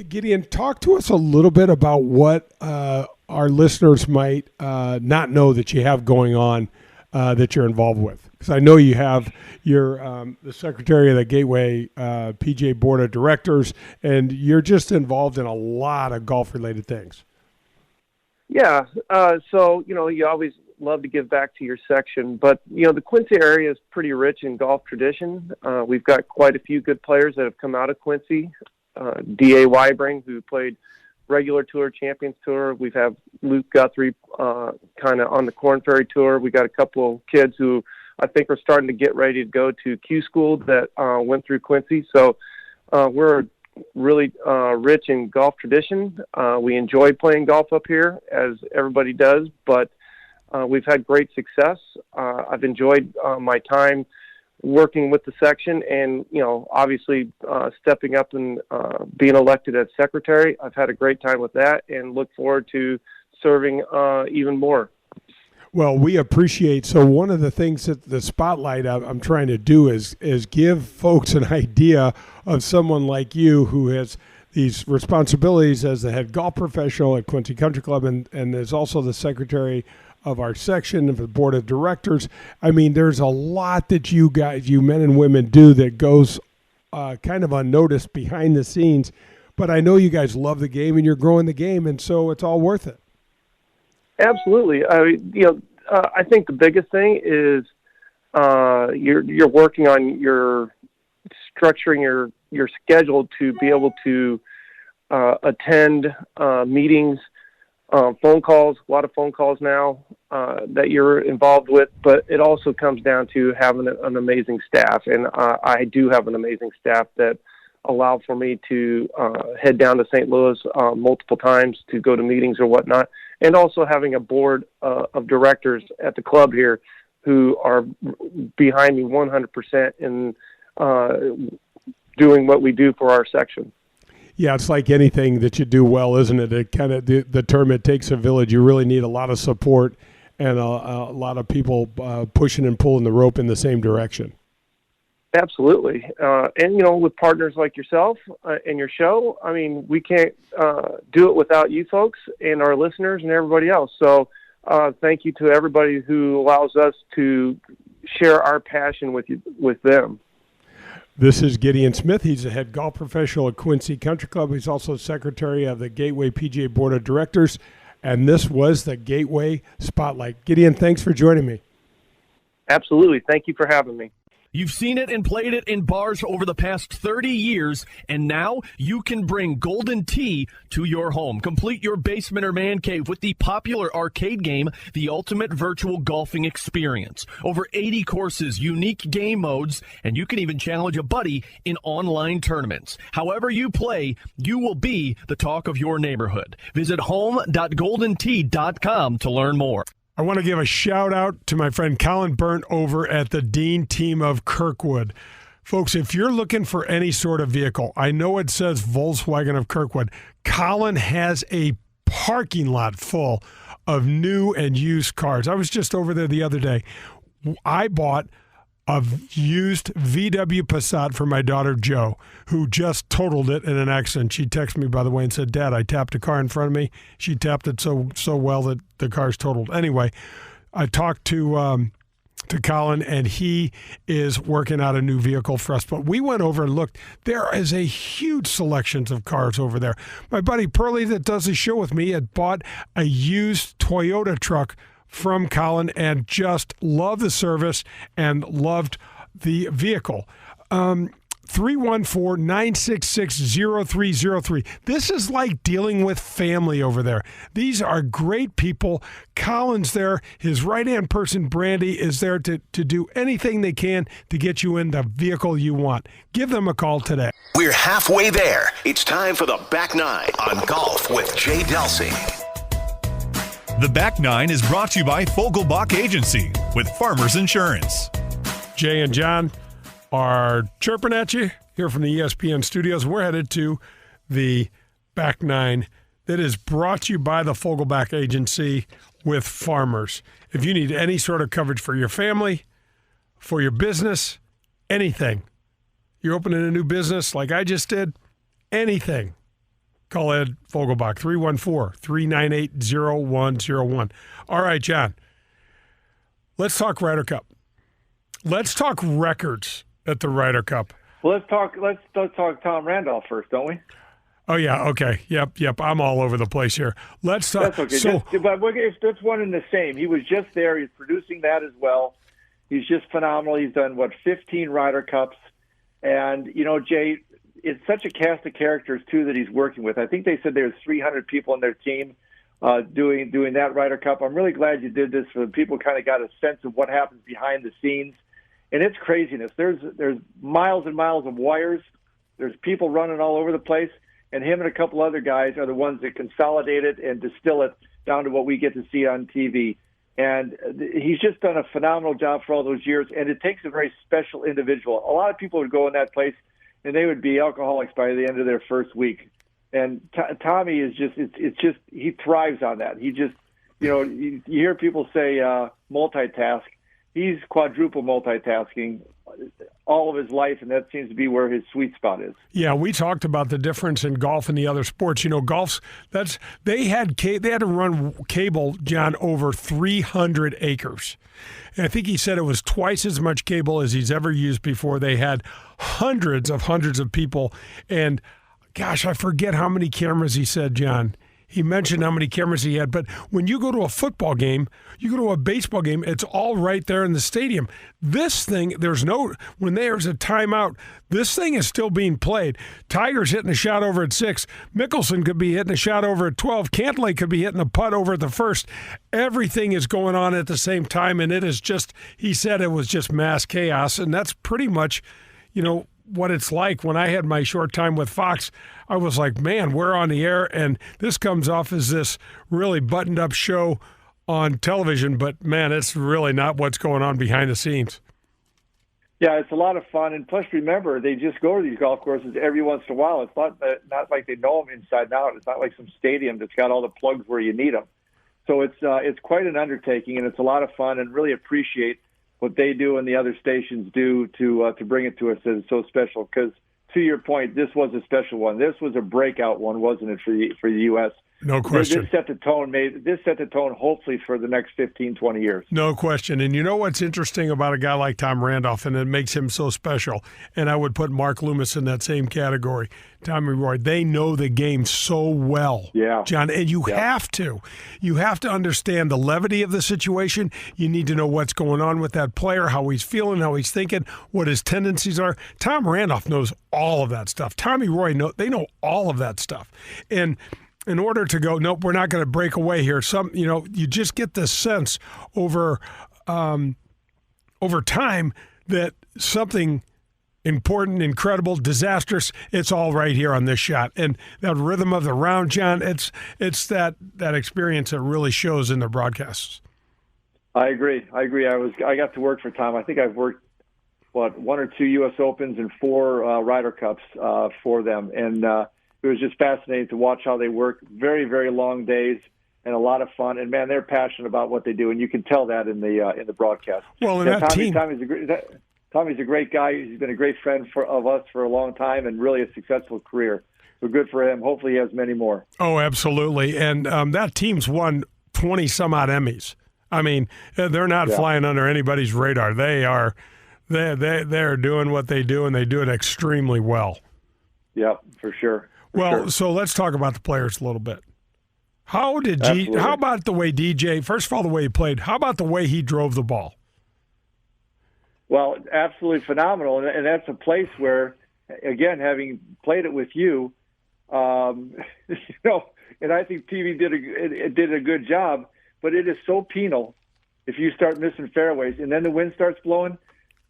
Gideon, talk to us a little bit about what our listeners might not know that you have going on that you're involved with. Because I know you have you're the secretary of the Gateway PGA Board of Directors, and you're just involved in a lot of golf-related things. Yeah. So, you always love to give back to your section, but, the Quincy area is pretty rich in golf tradition. We've got quite a few good players that have come out of Quincy. D.A. Wybring, who played regular tour, Champions Tour. We've had Luke Guthrie kind of on the Korn Ferry Tour. We got a couple of kids who I think are starting to get ready to go to Q School that went through Quincy. So we're really rich in golf tradition. We enjoy playing golf up here, as everybody does, but we've had great success. I've enjoyed my time working with the section and, obviously stepping up and being elected as secretary. I've had a great time with that and look forward to serving even more. Well, we appreciate. So one of the things that the spotlight I'm trying to do is give folks an idea of someone like you who has these responsibilities as the head golf professional at Quincy Country Club and is also the secretary of our section of the board of directors. I mean, there's a lot that you guys, you men and women, do that goes kind of unnoticed behind the scenes. But I know you guys love the game and you're growing the game, and so it's all worth it. Absolutely. I think the biggest thing is you're working on your structuring your schedule to be able to attend meetings, phone calls, a lot of phone calls now that you're involved with, but it also comes down to having an amazing staff. And I do have an amazing staff that allow for me to head down to St. Louis multiple times to go to meetings or whatnot. And also having a board of directors at the club here who are behind me 100% in doing what we do for our section. Yeah, it's like anything that you do well, isn't it? It kind of the term "it takes a village." You really need a lot of support and a lot of people pushing and pulling the rope in the same direction. Absolutely. And, with partners like yourself and your show, I mean, we can't do it without you folks and our listeners and everybody else. So thank you to everybody who allows us to share our passion with them. This is Gideon Smith. He's the head golf professional at Quincy Country Club. He's also secretary of the Gateway PGA Board of Directors. And this was the Gateway Spotlight. Gideon, thanks for joining me. Absolutely. Thank you for having me. You've seen it and played it in bars over the past 30 years, and now you can bring Golden Tee to your home. Complete your basement or man cave with the popular arcade game, The Ultimate Virtual Golfing Experience. Over 80 courses, unique game modes, and you can even challenge a buddy in online tournaments. However you play, you will be the talk of your neighborhood. Visit home.goldentee.com to learn more. I want to give a shout out to my friend Colin Burnt over at the Dean team of Kirkwood. Folks, if you're looking for any sort of vehicle, I know it says Volkswagen of Kirkwood. Colin has a parking lot full of new and used cars. I was just over there the other day. I bought a used VW Passat for my daughter, Jo, who just totaled it in an accident. She texted me, by the way, and said, Dad, I tapped a car in front of me. She tapped it so well that the car's totaled. Anyway, I talked to Colin, and he is working out a new vehicle for us. But we went over and looked. There is a huge selection of cars over there. My buddy Pearlie that does the show with me had bought a used Toyota truck from Colin and just loved the service and loved the vehicle. 314-966-0303. This is like dealing with family over there. These are great people. Colin's there. His right-hand person, Brandy, is there to do anything they can to get you in the vehicle you want. Give them a call today. We're halfway there. It's time for the Back Nine on Golf with Jay Delsing. The Back Nine is brought to you by Fogelbach Agency with Farmers Insurance. Jay and John are chirping at you here from the ESPN studios. We're headed to the Back Nine that is brought to you by the Fogelbach Agency with Farmers. If you need any sort of coverage for your family, for your business, anything, you're opening a new business like I just did, anything, call Ed Fogelbach, 314-398-0101. All right, John, let's talk Ryder Cup. Let's talk records at the Ryder Cup. Well, let's talk Tom Randolph first, don't we? Oh yeah, okay, yep. I'm all over the place here. Let's talk. That's okay. But it's one and the same. He was just there. He's producing that as well. He's just phenomenal. He's done 15 Ryder Cups, and Jay, it's such a cast of characters too that he's working with. I think they said there's 300 people on their team doing that Ryder Cup. I'm really glad you did this so that people kind of got a sense of what happens behind the scenes. And it's craziness. There's miles and miles of wires. There's people running all over the place. And him and a couple other guys are the ones that consolidate it and distill it down to what we get to see on TV. And he's just done a phenomenal job for all those years. And it takes a very special individual. A lot of people would go in that place and they would be alcoholics by the end of their first week. And Tommy is it's just he thrives on that. He just, you hear people say multitask. He's quadruple multitasking all of his life, and that seems to be where his sweet spot is. Yeah, we talked about the difference in golf and the other sports. Golf's they had to run cable, John, over 300 acres. And I think he said it was twice as much cable as he's ever used before. They had hundreds of people, and gosh, I forget how many cameras he said, John. He mentioned how many cameras he had, but when you go to a football game, you go to a baseball game, it's all right there in the stadium. This thing, when there's a timeout, this thing is still being played. Tiger's hitting a shot over at 6. Mickelson could be hitting a shot over at 12. Cantley could be hitting a putt over at the first. Everything is going on at the same time, and it is just, he said it was just mass chaos, and that's pretty much, what it's like. When I had my short time with Fox, I was like, man, we're on the air, and this comes off as this really buttoned-up show on television, but, man, it's really not what's going on behind the scenes. Yeah, it's a lot of fun, and plus, remember, they just go to these golf courses every once in a while. It's not like they know them inside and out. It's not like some stadium that's got all the plugs where you need them. So it's quite an undertaking, and it's a lot of fun, and really appreciate what they do and the other stations do to bring it to us. It's so special because, to your point, this was a special one. This was a breakout one, wasn't it, for the U.S.? No question. This set the tone. Hopefully, for the next 15, 20 years. No question. And you know what's interesting about a guy like Tom Randolph, and it makes him so special, and I would put Mark Loomis in that same category, Tommy Roy, they know the game so well, John, and you have to. You have to understand the levity of the situation. You need to know what's going on with that player, how he's feeling, how he's thinking, what his tendencies are. Tom Randolph knows all of that stuff. Tommy Roy, they know all of that stuff. And in order to go, nope, we're not going to break away here. You just get this sense over time that something important, incredible, disastrous, it's all right here on this shot. And that rhythm of the round, John, it's that experience that really shows in the broadcasts. I agree. I got to work for Tom. I think I've worked, 1 or 2 U.S. Opens and 4 Ryder Cups for them. And it was just fascinating to watch how they work. Very, very long days and a lot of fun. And man, they're passionate about what they do, and you can tell that in the broadcast. Well, and that team. Tommy's a great guy. He's been a great friend of us for a long time, and really a successful career. So good for him. Hopefully, he has many more. Oh, absolutely. And that team's won 20-some-odd Emmys. I mean, they're not flying under anybody's radar. They're doing what they do, and they do it extremely well. Yep, for sure. So let's talk about the players a little bit. How about the way DJ? First of all, the way he played. How about the way he drove the ball? Well, absolutely phenomenal, and that's a place where, again, having played it with you, and I think TV did a good job. But it is so penal if you start missing fairways, and then the wind starts blowing.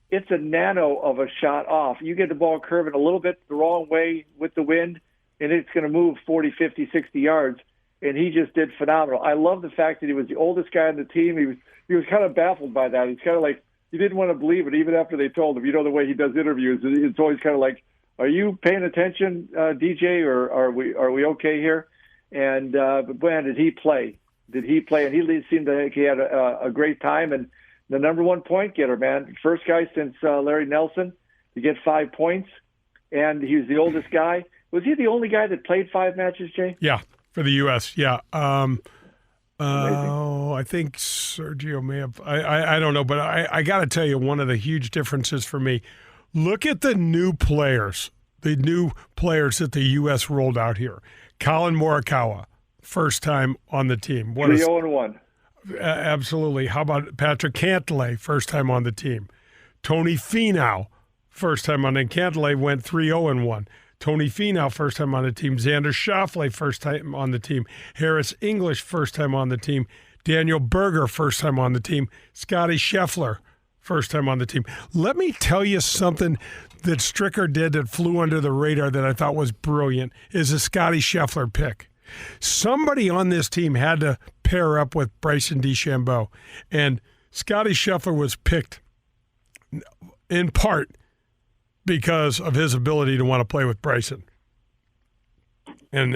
It's a nano of a shot off. You get the ball curving a little bit the wrong way with the wind, and it's going to move 40, 50, 60 yards. And he just did phenomenal. I love the fact that he was the oldest guy on the team. He was kind of baffled by that. He's kind of like, he didn't want to believe it, even after they told him. The way he does interviews, it's always kind of like, "Are you paying attention, DJ, or are we okay here?" And but man, did he play? And he seemed like he had a great time. And the number one point getter, man, first guy since Larry Nelson to get 5 points, and he was the oldest guy. Was he the only guy that played 5 matches, Jay? Yeah, for the U.S. Yeah. I think Sergio may have. I don't know, but I got to tell you, one of the huge differences for me. Look at the new players that the U.S. rolled out here. Colin Morikawa, first time on the team. 3-0-1. Absolutely. How about Patrick Cantley, first time on the team? Tony Finau, first time on the team. Cantley went 3-0-1. Tony Finau, first time on the team. Xander Schauffele, first time on the team. Harris English, first time on the team. Daniel Berger, first time on the team. Scotty Scheffler, first time on the team. Let me tell you something that Stricker did that flew under the radar that I thought was brilliant, is a Scotty Scheffler pick. Somebody on this team had to pair up with Bryson DeChambeau, and Scotty Scheffler was picked in part because of his ability to want to play with Bryson. And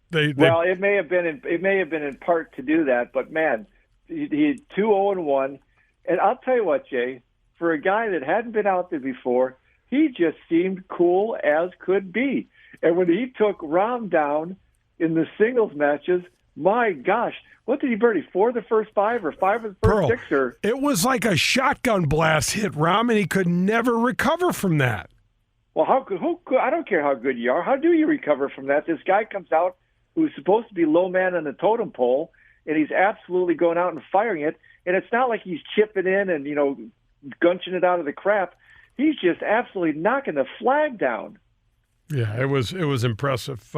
they well, it may have been in part to do that, but man, he had 2-0-1, and I'll tell you what, Jay, for a guy that hadn't been out there before, he just seemed cool as could be. And when he took Rahm down in the singles matches, my gosh, what did he birdie? 4 of the first 5 or 5 of the first 6? Or it was like a shotgun blast hit Rahm, and he could never recover from that. Well, I don't care how good you are. How do you recover from that? This guy comes out who's supposed to be low man on the totem pole, and he's absolutely going out and firing it. And it's not like he's chipping in and, gunching it out of the crap. He's just absolutely knocking the flag down. Yeah, it was impressive.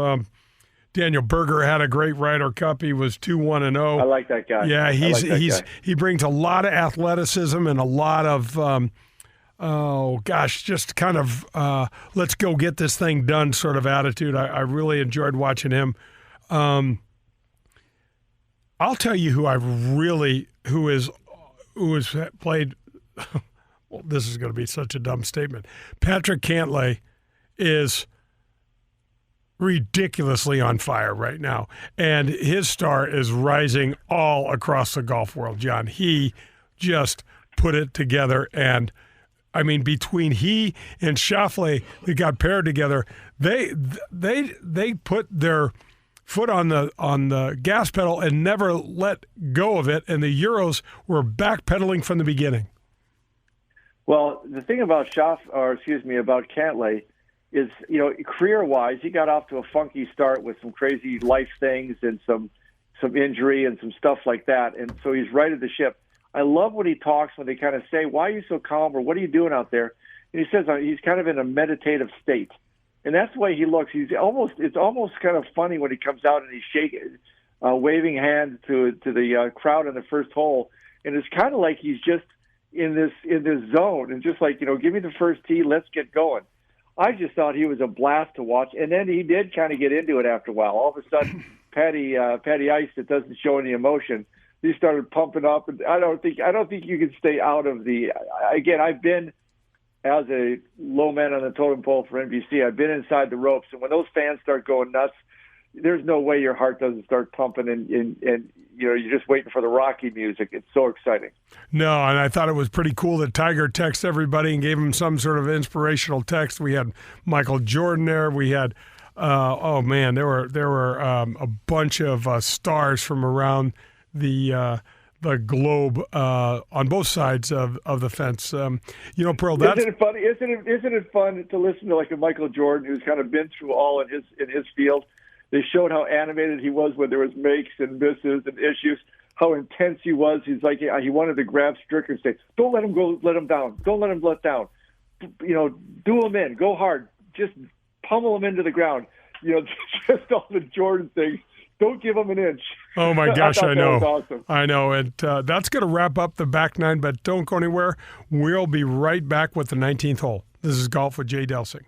Daniel Berger had a great Ryder Cup. He was 2-1-0. I like that guy. Yeah, he brings a lot of athleticism and a lot of just kind of let's go get this thing done sort of attitude. I really enjoyed watching him. I'll tell you who has played. Well, this is going to be such a dumb statement. Patrick Cantley is ridiculously on fire right now, and his star is rising all across the golf world, John. He just put it together, and I mean, between he and Schauffele, they got paired together. They put their foot on the gas pedal and never let go of it, and the Euros were backpedaling from the beginning. Well, the thing about about Cantley is, career-wise, he got off to a funky start with some crazy life things and some injury and some stuff like that, and so he's righted the ship. I love when he talks when they kind of say, "Why are you so calm?" or "What are you doing out there?" And he says he's kind of in a meditative state, and that's the way he looks. It's almost kind of funny when he comes out and he's shaking, waving hands to the crowd in the first hole, and it's kind of like he's just in this zone and just like, give me the first tee, let's get going. I just thought he was a blast to watch, and then he did kind of get into it after a while. All of a sudden, Patty Ice, that doesn't show any emotion, he started pumping up, and I don't think you can stay out of the. Again, I've been as a low man on the totem pole for NBC, I've been inside the ropes, and when those fans start going nuts, there's no way your heart doesn't start pumping, and you're just waiting for the Rocky music. It's so exciting. No, and I thought it was pretty cool that Tiger texted everybody and gave them some sort of inspirational text. We had Michael Jordan there. We had, there were a bunch of stars from around the globe on both sides of the fence. Pearl, that's... Isn't it funny? Isn't it fun to listen to like a Michael Jordan who's kind of been through all in his field? They showed how animated he was when there was makes and misses and issues, how intense he was. He's like, he wanted to grab Stricker and say, don't let him go, let him down. Don't let him let down. Do him in, go hard. Just pummel him into the ground. Just all the Jordan things. Don't give him an inch. Oh, my gosh, I know. That was awesome. I know. And that's going to wrap up the back nine, but don't go anywhere. We'll be right back with the 19th hole. This is Golf with Jay Delsing.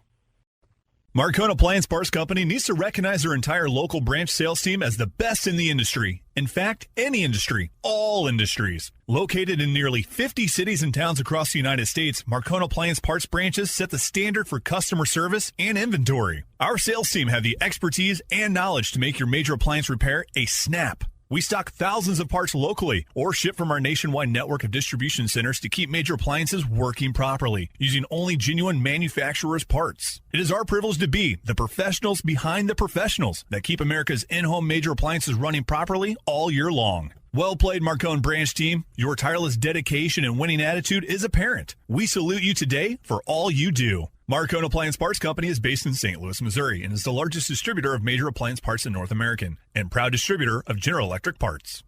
Marcone Appliance Parts Company needs to recognize their entire local branch sales team as the best in the industry. In fact, any industry, all industries. Located in nearly 50 cities and towns across the United States, Marcone Appliance Parts branches set the standard for customer service and inventory. Our sales team have the expertise and knowledge to make your major appliance repair a snap. We stock thousands of parts locally or ship from our nationwide network of distribution centers to keep major appliances working properly, using only genuine manufacturer's parts. It is our privilege to be the professionals behind the professionals that keep America's in-home major appliances running properly all year long. Well played, Marcone branch team. Your tireless dedication and winning attitude is apparent. We salute you today for all you do. Marcone Appliance Parts Company is based in St. Louis, Missouri, and is the largest distributor of major appliance parts in North America and proud distributor of General Electric parts.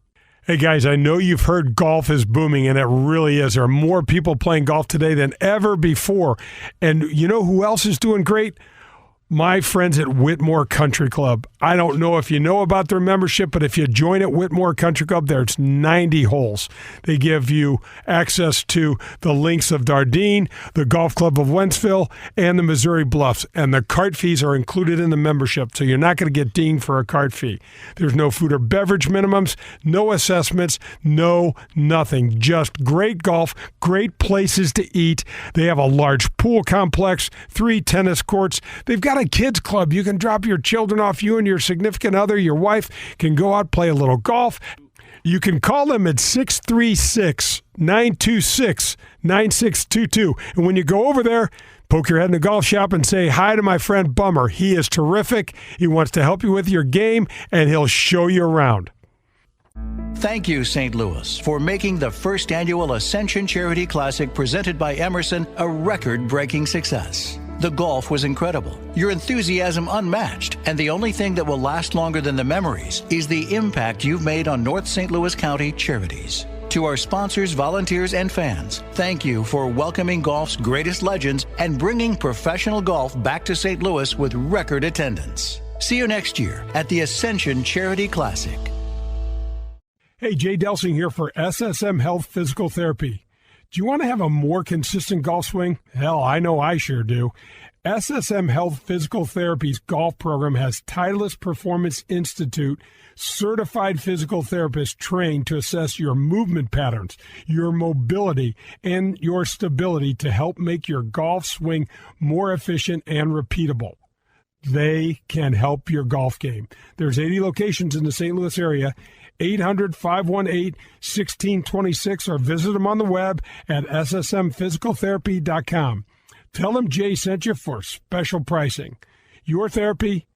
Hey, guys, I know you've heard golf is booming, and it really is. There are more people playing golf today than ever before. And you know who else is doing great? My friends at Whitmore Country Club. I don't know if you know about their membership, but if you join at Whitmore Country Club, there's 90 holes. They give you access to the links of Dardenne, the Golf Club of Wentzville, and the Missouri Bluffs. And the cart fees are included in the membership, so you're not going to get dinged for a cart fee. There's no food or beverage minimums, no assessments, no nothing. Just great golf, great places to eat. They have a large pool complex, 3 tennis courts. They've got a kids club. You can drop your children off. You and your significant other, your wife, can go out, play a little golf. You can call them at 636-926-9622. And when you go over there, poke your head in the golf shop and say hi to my friend Bummer. He is terrific. He wants to help you with your game, and he'll show you around. Thank you, St. Louis, for making the first annual Ascension Charity Classic presented by Emerson a record-breaking success. The golf was incredible, your enthusiasm unmatched, and the only thing that will last longer than the memories is the impact you've made on North St. Louis County charities. To our sponsors, volunteers, and fans, thank you for welcoming golf's greatest legends and bringing professional golf back to St. Louis with record attendance. See you next year at the Ascension Charity Classic. Hey, Jay Delsing here for SSM Health Physical Therapy. Do you want to have a more consistent golf swing? Hell, I know I sure do. SSM Health Physical Therapy's golf program has Titleist Performance Institute certified physical therapists trained to assess your movement patterns, your mobility, and your stability to help make your golf swing more efficient and repeatable. They can help your golf game. There's 80 locations in the St. Louis area. 800-518-1626 or visit them on the web at ssmphysicaltherapy.com. Tell them Jay sent you for special pricing. Your therapy,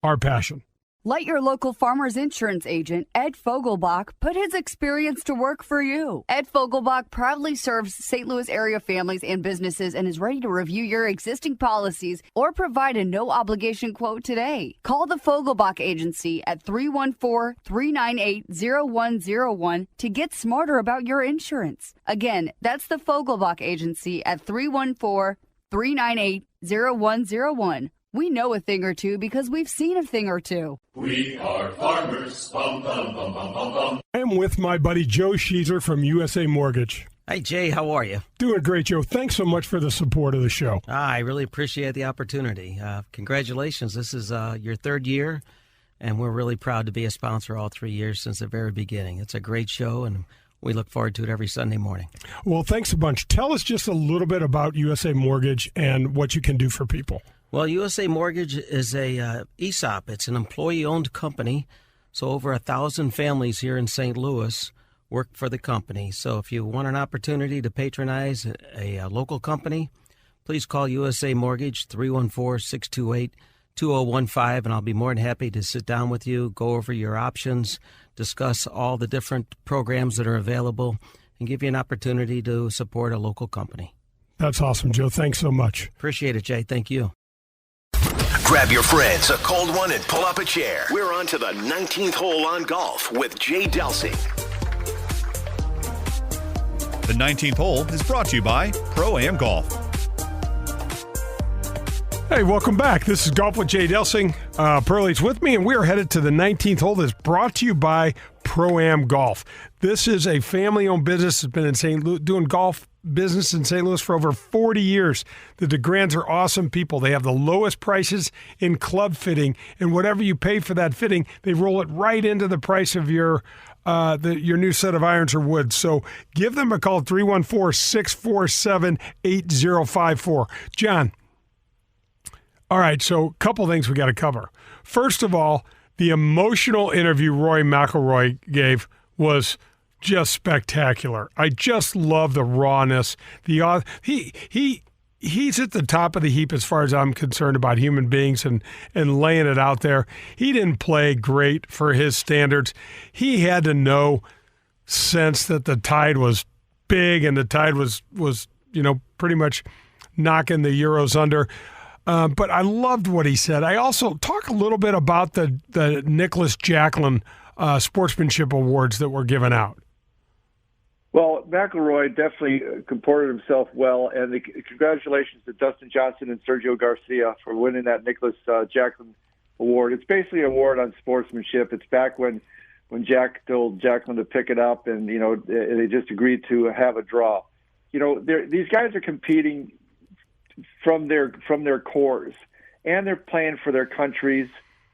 our passion. Let your local farmer's insurance agent, Ed Fogelbach, put his experience to work for you. Ed Fogelbach proudly serves St. Louis area families and businesses and is ready to review your existing policies or provide a no-obligation quote today. Call the Fogelbach Agency at 314-398-0101 to get smarter about your insurance. Again, that's the Fogelbach Agency at 314-398-0101. We know a thing or two because we've seen a thing or two. We are farmers. Bum, bum, bum, bum, bum, bum. I'm with my buddy Joe Sheezer from USA Mortgage. Hey, Jay, how are you? Doing great, Joe. Thanks so much for the support of the show. I really appreciate the opportunity. Congratulations. This is your third year, and we're really proud to be a sponsor all 3 years since the very beginning. It's a great show, and we look forward to it every Sunday morning. Well, thanks a bunch. Tell us just a little bit about USA Mortgage and what you can do for people. Well, USA Mortgage is a ESOP. It's an employee-owned company, so over 1,000 families here in St. Louis work for the company. So if you want an opportunity to patronize a local company, please call USA Mortgage, 314-628-2015, and I'll be more than happy to sit down with you, go over your options, discuss all the different programs that are available, and give you an opportunity to support a local company. That's awesome, Joe. Thanks so much. Appreciate it, Jay. Thank you. Grab your friends, a cold one, and pull up a chair. We're on to the 19th hole on golf with Jay Delsing. The 19th hole is brought to you by Pro-Am Golf. Hey, welcome back. This is Golf with Jay Delsing. Pearlie's with me, and we are headed to the 19th hole that's brought to you by Pro-Am Golf. This is a family-owned business that's been in St. Louis, doing golf business in St. Louis for over 40 years. The DeGrands are awesome people. They have the lowest prices in club fitting, and whatever you pay for that fitting, they roll it right into the price of your new set of irons or woods. So give them a call, 314-647-8054. John, all right, so a couple things we got to cover. First of all, the emotional interview Rory McIlroy gave was just spectacular. I just love the rawness. He's at the top of the heap as far as I'm concerned about human beings and laying it out there. He didn't play great for his standards. He had to sense that the tide was big and the tide was pretty much knocking the Euros under. But I loved what he said. I also talk a little bit about the Nicholas Jacklin Sportsmanship Awards that were given out. Well, McIlroy definitely comported himself well, and congratulations to Dustin Johnson and Sergio Garcia for winning that Nicholas Jacklin Award. It's basically an award on sportsmanship. It's back when Jack told Jacklin to pick it up, and they just agreed to have a draw. These guys are competing from their cores, and they're playing for their countries,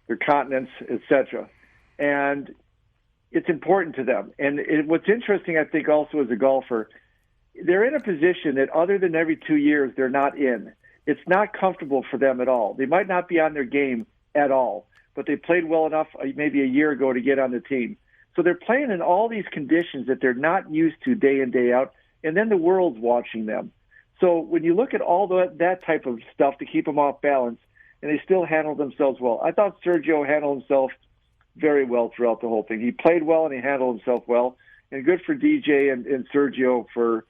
their continents, etc. And it's important to them. And what's interesting, I think, also as a golfer, they're in a position that other than every 2 years, they're not in. It's not comfortable for them at all. They might not be on their game at all, but they played well enough maybe a year ago to get on the team. So they're playing in all these conditions that they're not used to day in, day out, and then the world's watching them. So when you look at all that type of stuff to keep them off balance, and they still handle themselves well. I thought Sergio handled himself very well throughout the whole thing. He played well and he handled himself well. And good for DJ and Sergio for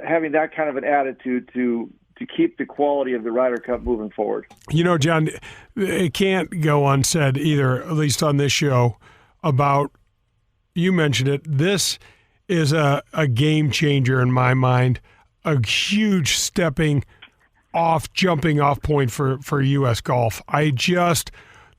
having that kind of an attitude to keep the quality of the Ryder Cup moving forward. John, it can't go unsaid either, at least on this show, about, you mentioned it, this is a game changer in my mind, a huge jumping off point for U.S. golf.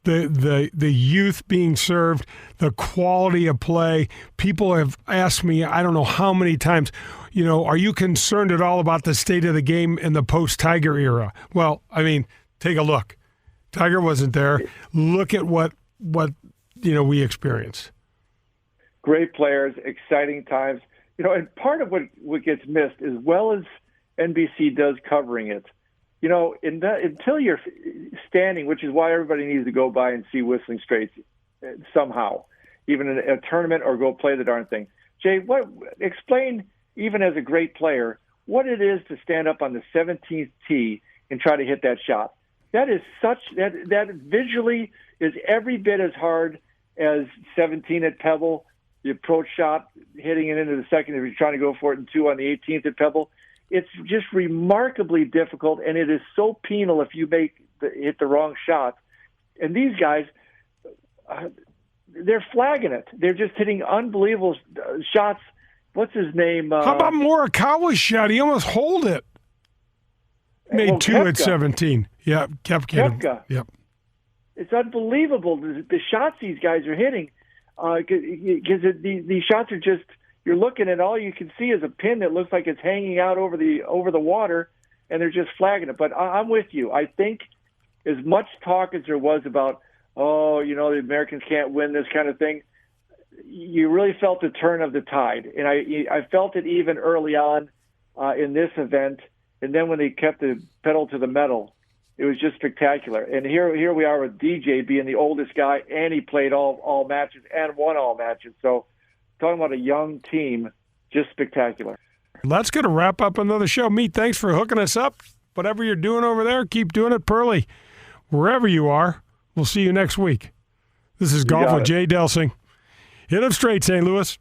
The youth being served, the quality of play. People have asked me, I don't know how many times, are you concerned at all about the state of the game in the post-Tiger era? Well, take a look. Tiger wasn't there. Look at what we experienced. Great players, exciting times. And part of what gets missed, as well as NBC does covering it, until you're standing, which is why everybody needs to go by and see Whistling Straits somehow, even in a tournament, or go play the darn thing. Jay, explain, even as a great player, what it is to stand up on the 17th tee and try to hit that shot. That is that visually is every bit as hard as 17 at Pebble, the approach shot, hitting it into the second if you're trying to go for it, and 2 on the 18th at Pebble. It's just remarkably difficult, and it is so penal if you hit the wrong shot. And these guys, they're flagging it. They're just hitting unbelievable shots. What's his name? How about Morikawa's shot? He almost holed it. Made 2 at 17. Yeah, Koepka. Yep. It's unbelievable the shots these guys are hitting, because these shots are just, you're looking at, all you can see is a pin that looks like it's hanging out over the water, and they're just flagging it. But I'm with you. I think as much talk as there was about, the Americans can't win this kind of thing, you really felt the turn of the tide. And I felt it even early on in this event. And then when they kept the pedal to the metal, it was just spectacular. And here we are with DJ being the oldest guy, and he played all matches and won all matches. So talking about a young team, just spectacular. That's going to wrap up another show. Meat, thanks for hooking us up. Whatever you're doing over there, keep doing it. Pearly, wherever you are, we'll see you next week. This is Golf with Jay Delsing. Hit up straight, St. Louis.